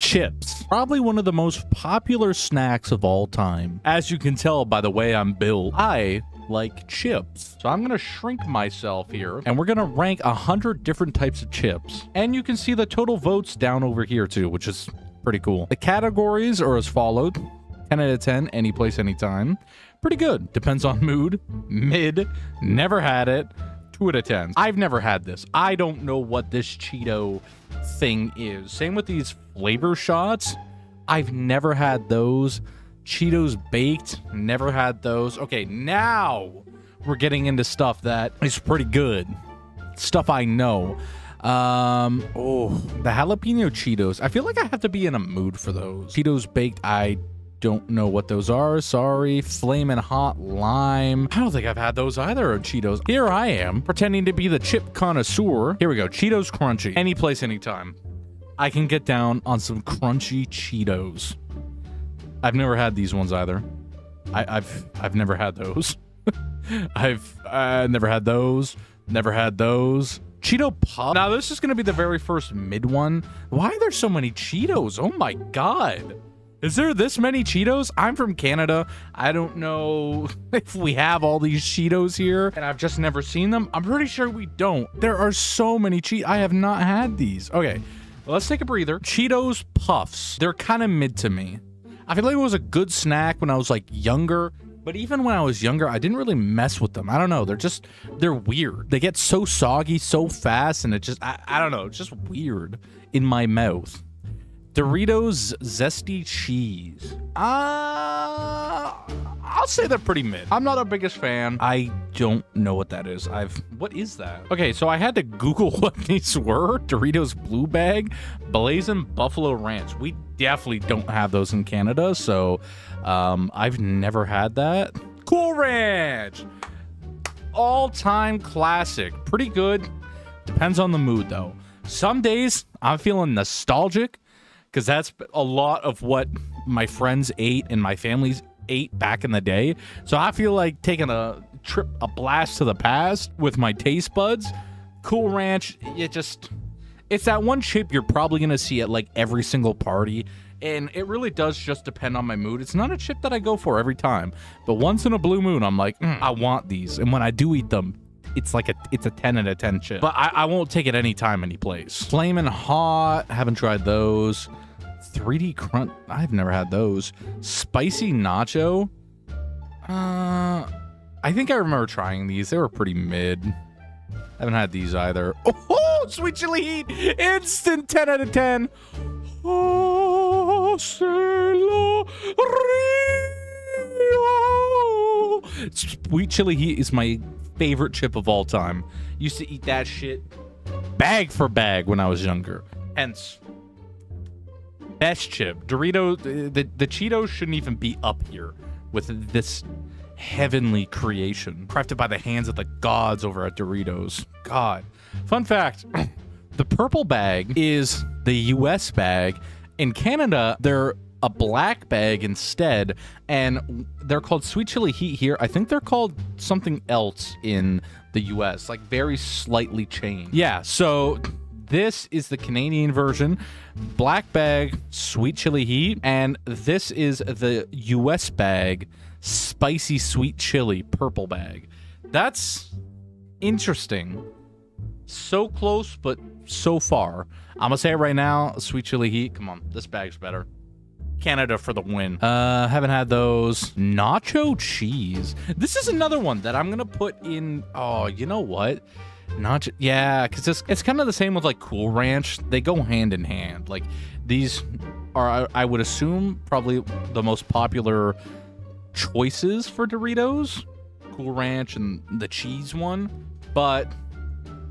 Chips. Probably one of the most popular snacks of all time. As you can tell by the way I'm built, I like chips. So I'm gonna shrink myself here and we're gonna rank 100 different types of chips. And you can see the total votes down over here too, which is pretty cool. The categories are as followed: 10 out of 10, any place, anytime. Pretty good. Depends on mood. Mid. Never had it. 2 out of 10. I've never had this. I don't know what this Cheeto thing is. Same with these flavor shots. I've never had those. Cheetos baked. Never had those. Okay, now we're getting into stuff that is pretty good. Stuff I know. Oh, the jalapeno Cheetos. I feel like I have to be in a mood for those. Cheetos baked, I don't know what those are. Sorry. Flamin' Hot Lime. I don't think I've had those either, Cheetos. Here I am, pretending to be the chip connoisseur. Here we go. Cheetos Crunchy. Any place, anytime. I can get down on some crunchy Cheetos. I've never had these ones either. I've never had those. I've never had those. Never had those. Cheeto Puff. Now, this is going to be the very first mid one. Why are there so many Cheetos? Oh my God. Is there this many Cheetos? I'm from Canada. I don't know if we have all these Cheetos here, and I've just never seen them. I'm pretty sure we don't. There are so many Cheetos. I have not had these. Okay, let's take a breather. Cheetos Puffs. They're kind of mid to me. I feel like it was a good snack when I was like younger, but even when I was younger, I didn't really mess with them. I don't know. They're weird. They get so soggy so fast, and it just, I don't know. It's just weird in my mouth. Doritos Zesty Cheese. I'll say they're pretty mid. I'm not our biggest fan. I don't know what that is. What is that? Okay, so I had to Google what these were. Doritos Blue Bag, Blazing Buffalo Ranch. We definitely don't have those in Canada, so I've never had that. Cool Ranch. All-time classic. Pretty good. Depends on the mood, though. Some days I'm feeling nostalgic, because that's a lot of what my friends ate and my families ate back in the day. So I feel like taking a blast to the past with my taste buds. Cool Ranch, it's that one chip you're probably going to see at like every single party. And it really does just depend on my mood. It's not a chip that I go for every time. But once in a blue moon, I'm like, I want these. And when I do eat them, it's a 10 out of 10 chip. But I won't take it anytime, any place. Flamin' Hot, haven't tried those. 3D Crunch, I've never had those. Spicy Nacho, I think I remember trying these. They were pretty mid. Haven't had these either. Oh, Sweet Chili Heat, instant 10 out of 10. Oh, Sweet Chili Heat is my favorite chip of all time. Used to eat that shit bag for bag when I was younger. Hence, best chip. Dorito, the Cheetos shouldn't even be up here with this heavenly creation crafted by the hands of the gods over at Doritos. God. Fun fact, the purple bag is the US bag. In Canada, they're a black bag instead, and they're called Sweet Chili Heat here. I think they're called something else in the US, like very slightly changed. Yeah, so this is the Canadian version, black bag, Sweet Chili Heat, and this is the US bag, Spicy Sweet Chili purple bag. That's interesting. So close, but so far. I'm gonna say it right now, Sweet Chili Heat. Come on, this bag's better. Canada for the win. Haven't had those. Nacho cheese. This is another one that I'm gonna put in. Oh, you know what? Nacho. Yeah, because it's kind of the same with like Cool Ranch. They go hand in hand. Like these are, I would assume, probably the most popular choices for Doritos. Cool Ranch and the cheese one, but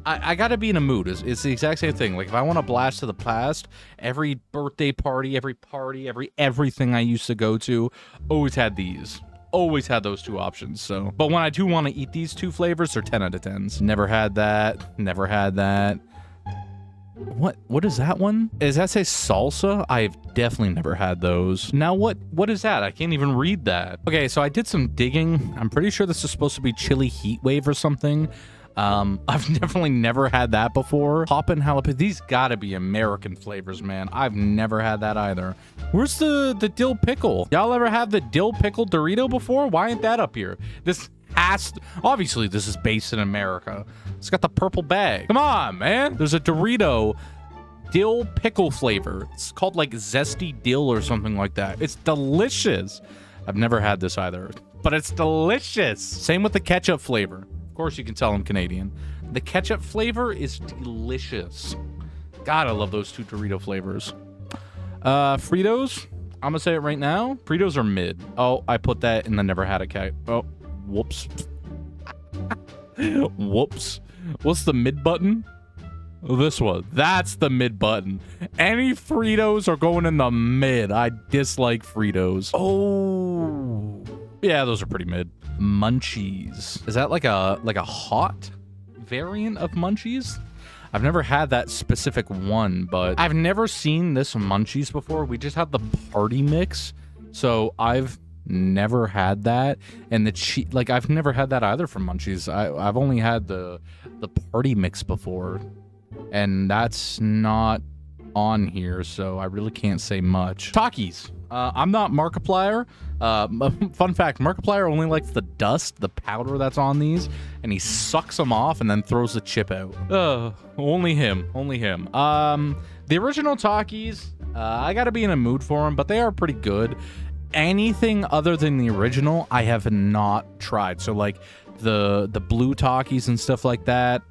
I gotta be in a mood. It's the exact same thing. Like if I want to blast to the past, every birthday party, everything I used to go to, always had these. Always had those two options. So, but when I do want to eat these two flavors, they're 10 out of 10s. Never had that. Never had that. What is that one? Does that say salsa? I've definitely never had those. Now what is that? I can't even read that. Okay, so I did some digging. I'm pretty sure this is supposed to be Chili Heat Wave or something. I've definitely never had that before. Poppin' jalapeno. These gotta be American flavors, man. I've never had that either. Where's the dill pickle? Y'all ever have the dill pickle Dorito before? Why ain't that up here? This has to, obviously this is based in America. It's got the purple bag. Come on, man. There's a Dorito dill pickle flavor. It's called like zesty dill or something like that. It's delicious. I've never had this either, but it's delicious. Same with the ketchup flavor. Of course, you can tell I'm Canadian. The ketchup flavor is delicious. God, I love those two Dorito flavors. Fritos, I'm gonna say it right now. Fritos are mid. Oh, I put that in the never had a cat. Oh, whoops. Whoops. What's the mid button? This one. That's the mid button. Any Fritos are going in the mid. I dislike Fritos. Oh. Yeah, those are pretty mid. Munchies. Is that like a hot variant of Munchies? I've never had that specific one, but I've never seen this Munchies before. We just had the party mix. So I've never had that. And the like I've never had that either from Munchies. I've only had the party mix before. And that's not on here, so I really can't say much. Takis. I'm not Markiplier. Fun fact, Markiplier only likes the dust, the powder that's on these, and he sucks them off and then throws the chip out. Only him. Only him. The original Takis, I gotta be in a mood for them, but they are pretty good. Anything other than the original, I have not tried. So, like, the blue Takis and stuff like that,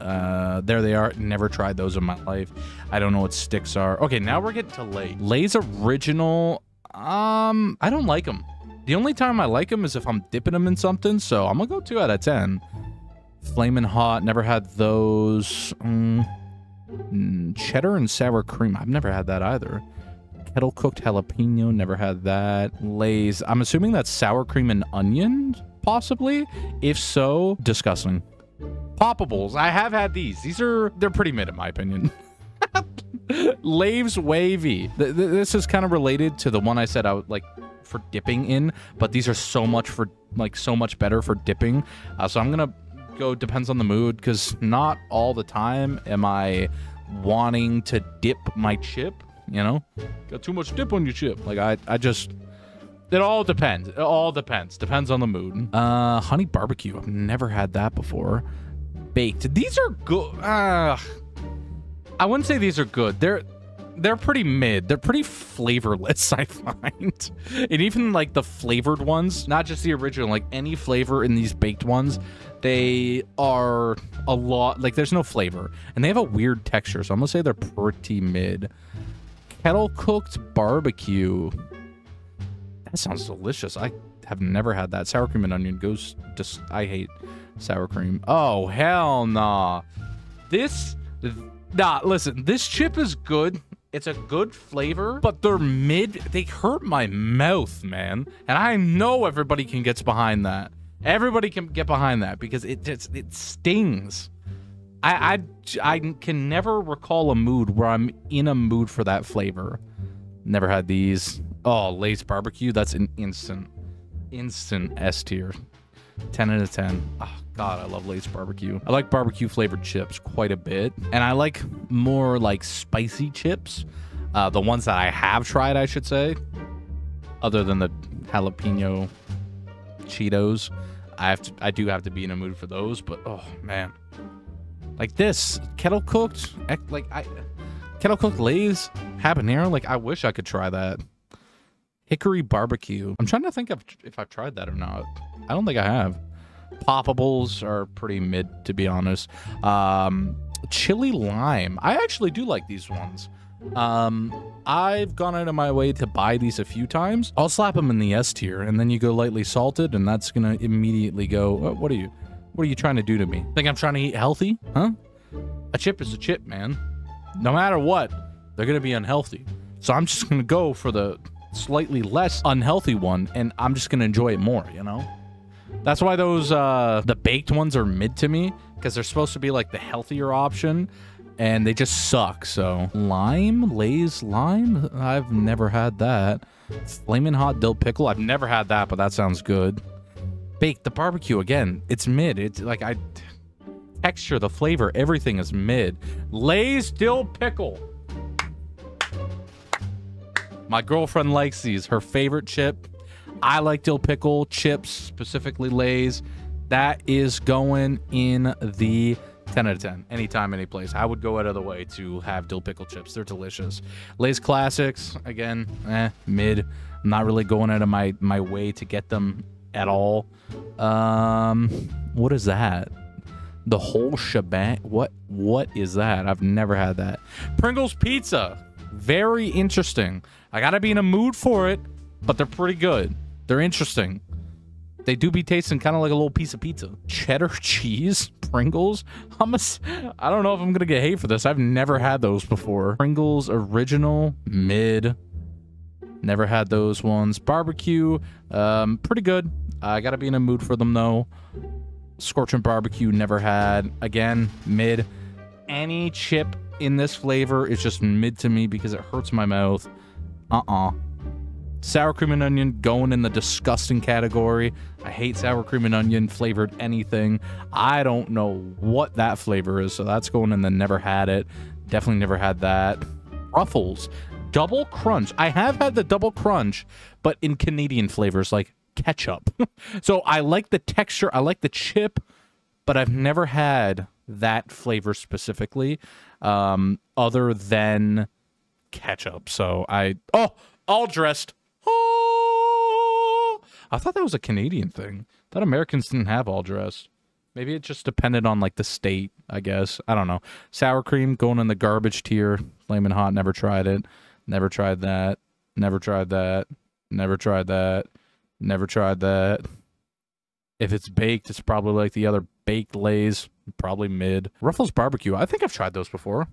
there they are. Never tried those in my life. I don't know what sticks are. Okay, now we're getting to Lay's. Lay's original, I don't like them. The only time I like them is if I'm dipping them in something, so I'm gonna go 2 out of 10. Flamin' Hot, never had those. Cheddar and sour cream, I've never had that either. Kettle cooked jalapeno, never had that. Lay's, I'm assuming that's sour cream and onion, possibly. If so, disgusting. Poppables, I have had these. They're pretty mid in my opinion. Lay's Wavy. This is kind of related to the one I said I would like for dipping in, but these are so much better for dipping. So I'm gonna go depends on the mood, because not all the time am I wanting to dip my chip. You know, got too much dip on your chip. Like I just, it all depends. It all depends. Depends on the mood. Honey barbecue. I've never had that before. Baked. These are good. I wouldn't say these are good. They're pretty mid. They're pretty flavorless, I find. And even like the flavored ones, not just the original, like any flavor in these baked ones, they are a lot, like there's no flavor. And they have a weird texture, so I'm gonna say they're pretty mid. Kettle cooked barbecue. That sounds delicious. I have never had that. Sour cream and onion goes just, I hate sour cream. Oh, hell nah. Listen, this chip is good. It's a good flavor, but they're mid. They hurt my mouth, man. And I know everybody can get behind that. Everybody can get behind that because it stings. I can never recall a mood where I'm in a mood for that flavor. Never had these. Oh, Lay's barbecue. That's an instant S tier. 10 out of 10. Oh, God, I love Lay's barbecue. I like barbecue flavored chips quite a bit. And I like more like spicy chips. The ones that I have tried, I should say. Other than the jalapeno Cheetos. I do have to be in a mood for those, but oh man. Like this, kettle cooked Lay's habanero. Like I wish I could try that. Hickory barbecue. I'm trying to think if I've tried that or not. I don't think I have. Poppables are pretty mid, to be honest. Chili lime. I actually do like these ones. I've gone out of my way to buy these a few times. I'll slap them in the S tier, and then you go lightly salted, and that's gonna immediately go, what are you trying to do to me? Think I'm trying to eat healthy? Huh? A chip is a chip, man. No matter what, they're gonna be unhealthy. So I'm just gonna go for the slightly less unhealthy one, and I'm just gonna enjoy it more, you know? That's why those, the baked ones are mid to me, because they're supposed to be like the healthier option, and they just suck. So lime, Lay's lime, I've never had that. Flamin' hot dill pickle, I've never had that, but that sounds good. Baked, the barbecue, again, it's mid. It's like texture, the flavor, everything is mid. Lay's dill pickle. My girlfriend likes these. Her favorite chip. I like dill pickle chips, specifically Lay's. That is going in the 10 out of 10. Anytime, any place. I would go out of the way to have dill pickle chips. They're delicious. Lay's Classics, again, mid. I'm not really going out of my way to get them at all. What is that? The whole shebang? What is that? I've never had that. Pringles Pizza. Very interesting. I gotta be in a mood for it, but they're pretty good. They're interesting. They do be tasting kind of like a little piece of pizza. Cheddar cheese Pringles. I don't know if I'm gonna get hate for this. I've never had those before. Pringles original, mid. Never had those ones. Barbecue, pretty good. I gotta be in a mood for them though. Scorching barbecue, never had. Again, mid. Any chip in this flavor is just mid to me because it hurts my mouth. Sour cream and onion going in the disgusting category. I hate sour cream and onion flavored anything. I don't know what that flavor is, so that's going in the never had it. Definitely never had that. Ruffles double crunch. I have had the double crunch, but in Canadian flavors like ketchup. So I like the texture, I like the chip, but I've never had that flavor specifically, other than ketchup. So all dressed. Oh, I thought that was a Canadian thing. I thought Americans didn't have all dressed. Maybe it just depended on like the state, I guess. I don't know. Sour cream going in the garbage tier. Flamin' hot, never tried it. Never tried that. Never tried that. Never tried that. Never tried that. If it's baked, it's probably like the other baked Lays. Probably mid. Ruffles barbecue. I think I've tried those before.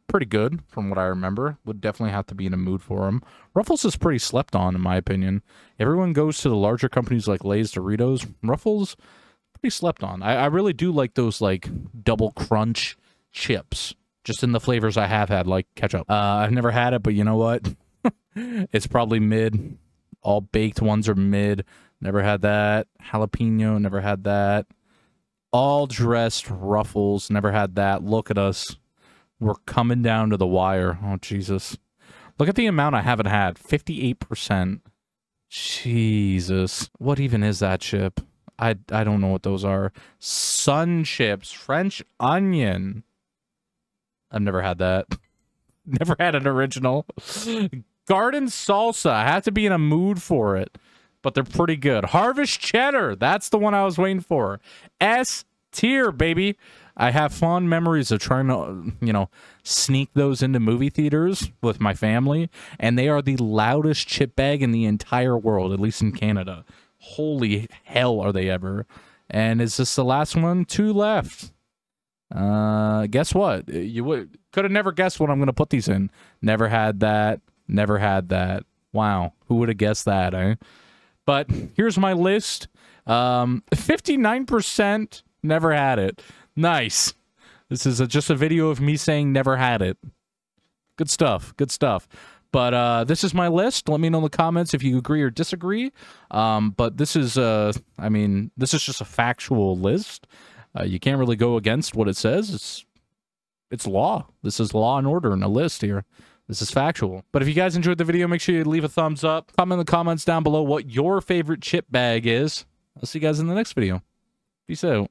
Pretty good from what I remember. Would definitely have to be in a mood for them. Ruffles is pretty slept on in my opinion. Everyone goes to the larger companies like Lay's, Doritos. Ruffles, pretty slept on. I really do like those like double crunch chips. Just in the flavors I have had, like ketchup. I've never had it, but you know what? It's probably mid. All baked ones are mid. Never had that. Jalapeno, never had that. All dressed Ruffles, never had that. Look at us. We're coming down to the wire. Oh, Jesus. Look at the amount I haven't had. 58%. Jesus. What even is that chip? I don't know what those are. Sun chips. French onion. I've never had that. Never had an original. Garden salsa. I have to be in a mood for it. But they're pretty good. Harvest cheddar. That's the one I was waiting for. S tier, baby. I have fond memories of trying to, you know, sneak those into movie theaters with my family. And they are the loudest chip bag in the entire world, at least in Canada. Holy hell are they ever. And is this the last one? 2 left. Guess what? You could have never guessed what I'm going to put these in. Never had that. Never had that. Wow. Who would have guessed that, eh? But here's my list. 59% never had it. Nice. This is just a video of me saying never had it. Good stuff. Good stuff. But this is my list. Let me know in the comments if you agree or disagree. But this is, I mean, this is just a factual list. You can't really go against what it says. It's law. This is law and order in a list here. This is factual. But if you guys enjoyed the video, make sure you leave a thumbs up. Comment in the comments down below what your favorite chip bag is. I'll see you guys in the next video. Peace out.